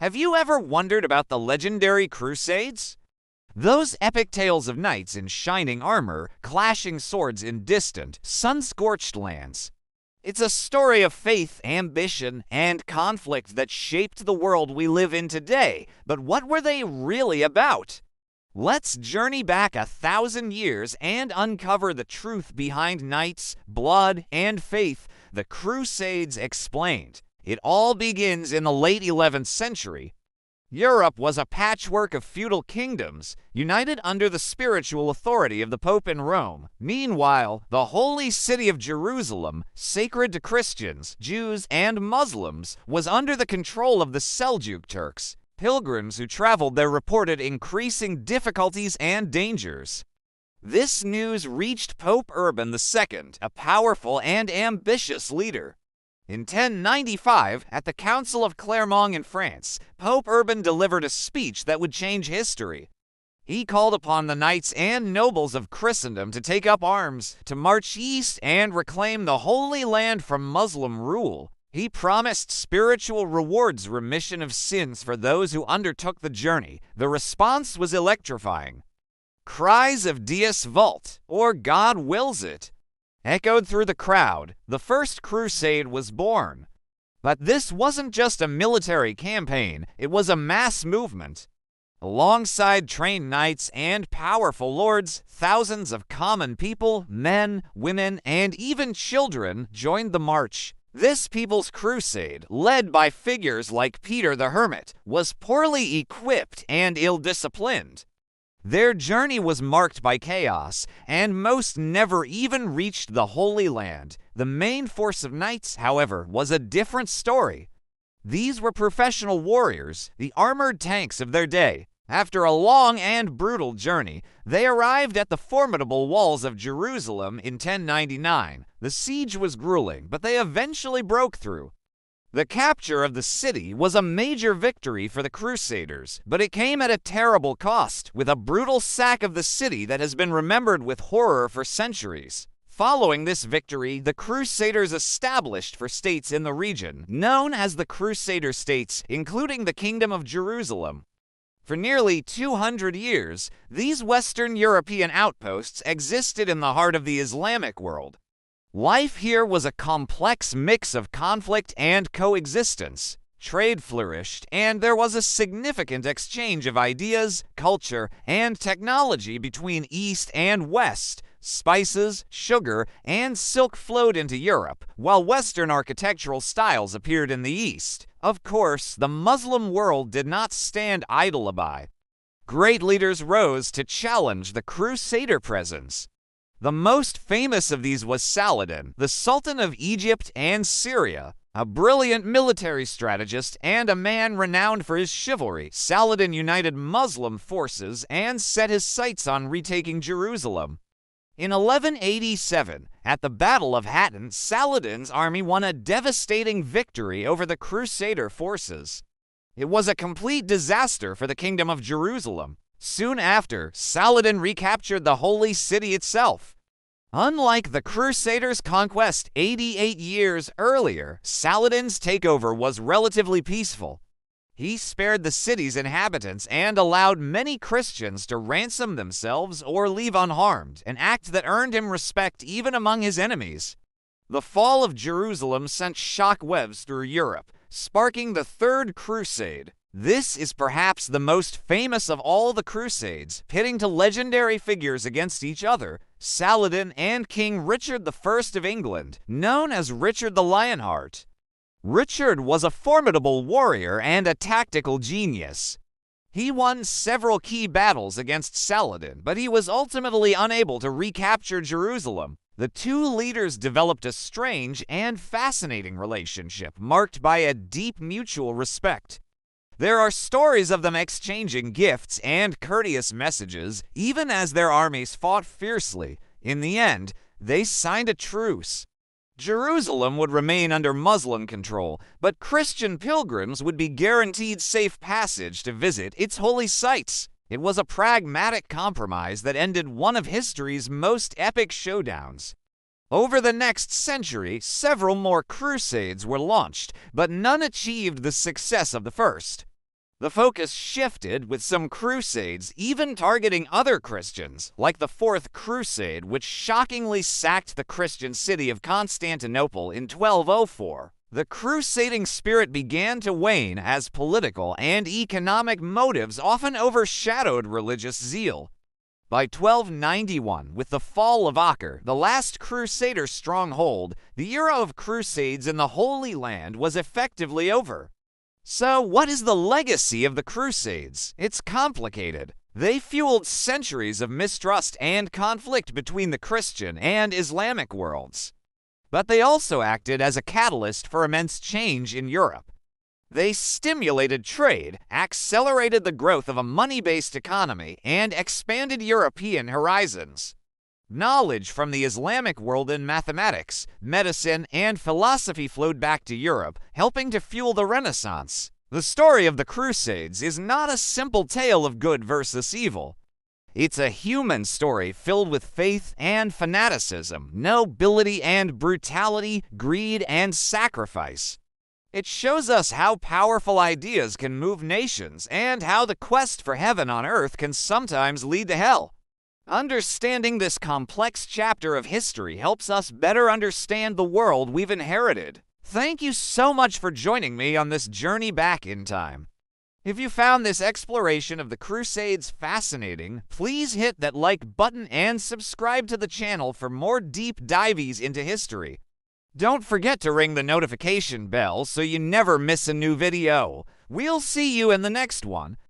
Have you ever wondered about the legendary Crusades? Those epic tales of knights in shining armor, clashing swords in distant, sun-scorched lands. It's a story of faith, ambition, and conflict that shaped the world we live in today. But what were they really about? Let's journey back 1,000 years and uncover the truth behind knights, blood, and faith. The Crusades explained. It all begins in the late 11th century. Europe was a patchwork of feudal kingdoms, united under the spiritual authority of the Pope in Rome. Meanwhile, the holy city of Jerusalem, sacred to Christians, Jews, and Muslims, was under the control of the Seljuk Turks. Pilgrims who traveled there reported increasing difficulties and dangers. This news reached Pope Urban II, a powerful and ambitious leader. In 1095, at the Council of Clermont in France, Pope Urban delivered a speech that would change history. He called upon the knights and nobles of Christendom to take up arms, to march east and reclaim the Holy Land from Muslim rule. He promised spiritual rewards, remission of sins for those who undertook the journey. The response was electrifying. Cries of Deus Vult, or God wills it, echoed through the crowd. The First Crusade was born. But this wasn't just a military campaign, it was a mass movement. Alongside trained knights and powerful lords, thousands of common people, men, women, and even children joined the march. This People's Crusade, led by figures like Peter the Hermit, was poorly equipped and ill-disciplined. Their journey was marked by chaos, and most never even reached the Holy Land. The main force of knights, however, was a different story. These were professional warriors, the armored tanks of their day. After a long and brutal journey, they arrived at the formidable walls of Jerusalem in 1099. The siege was grueling, but they eventually broke through. The capture of the city was a major victory for the Crusaders, but it came at a terrible cost, with a brutal sack of the city that has been remembered with horror for centuries. Following this victory, the Crusaders established for states in the region, known as the Crusader states, including the Kingdom of Jerusalem. For nearly 200 years, these Western European outposts existed in the heart of the Islamic world. Life here was a complex mix of conflict and coexistence. Trade flourished, and there was a significant exchange of ideas, culture, and technology between East and West. Spices, sugar, and silk flowed into Europe, while Western architectural styles appeared in the East. Of course, the Muslim world did not stand idle by. Great leaders rose to challenge the Crusader presence. The most famous of these was Saladin, the Sultan of Egypt and Syria. A brilliant military strategist and a man renowned for his chivalry, Saladin united Muslim forces and set his sights on retaking Jerusalem. In 1187, at the Battle of Hattin, Saladin's army won a devastating victory over the Crusader forces. It was a complete disaster for the Kingdom of Jerusalem. Soon after, Saladin recaptured the holy city itself. Unlike the Crusaders' conquest 88 years earlier, Saladin's takeover was relatively peaceful. He spared the city's inhabitants and allowed many Christians to ransom themselves or leave unharmed, an act that earned him respect even among his enemies. The fall of Jerusalem sent shock waves through Europe, sparking the Third Crusade. This is perhaps the most famous of all the Crusades, pitting two legendary figures against each other, Saladin and King Richard I of England, known as Richard the Lionheart. Richard was a formidable warrior and a tactical genius. He won several key battles against Saladin, but he was ultimately unable to recapture Jerusalem. The two leaders developed a strange and fascinating relationship, marked by a deep mutual respect. There are stories of them exchanging gifts and courteous messages, even as their armies fought fiercely. In the end, they signed a truce. Jerusalem would remain under Muslim control, but Christian pilgrims would be guaranteed safe passage to visit its holy sites. It was a pragmatic compromise that ended one of history's most epic showdowns. Over the next century, several more crusades were launched, but none achieved the success of the first. The focus shifted, with some crusades even targeting other Christians, like the Fourth Crusade, which shockingly sacked the Christian city of Constantinople in 1204. The crusading spirit began to wane as political and economic motives often overshadowed religious zeal. By 1291, with the fall of Acre, the last Crusader stronghold, the era of crusades in the Holy Land was effectively over. So, what is the legacy of the Crusades? It's complicated. They fueled centuries of mistrust and conflict between the Christian and Islamic worlds. But they also acted as a catalyst for immense change in Europe. They stimulated trade, accelerated the growth of a money-based economy, and expanded European horizons. Knowledge from the Islamic world in mathematics, medicine, and philosophy flowed back to Europe, helping to fuel the Renaissance. The story of the Crusades is not a simple tale of good versus evil. It's a human story filled with faith and fanaticism, nobility and brutality, greed and sacrifice. It shows us how powerful ideas can move nations and how the quest for heaven on earth can sometimes lead to hell. Understanding this complex chapter of history helps us better understand the world we've inherited. Thank you so much for joining me on this journey back in time. If you found this exploration of the Crusades fascinating, please hit that like button and subscribe to the channel for more deep dives into history. Don't forget to ring the notification bell so you never miss a new video. We'll see you in the next one.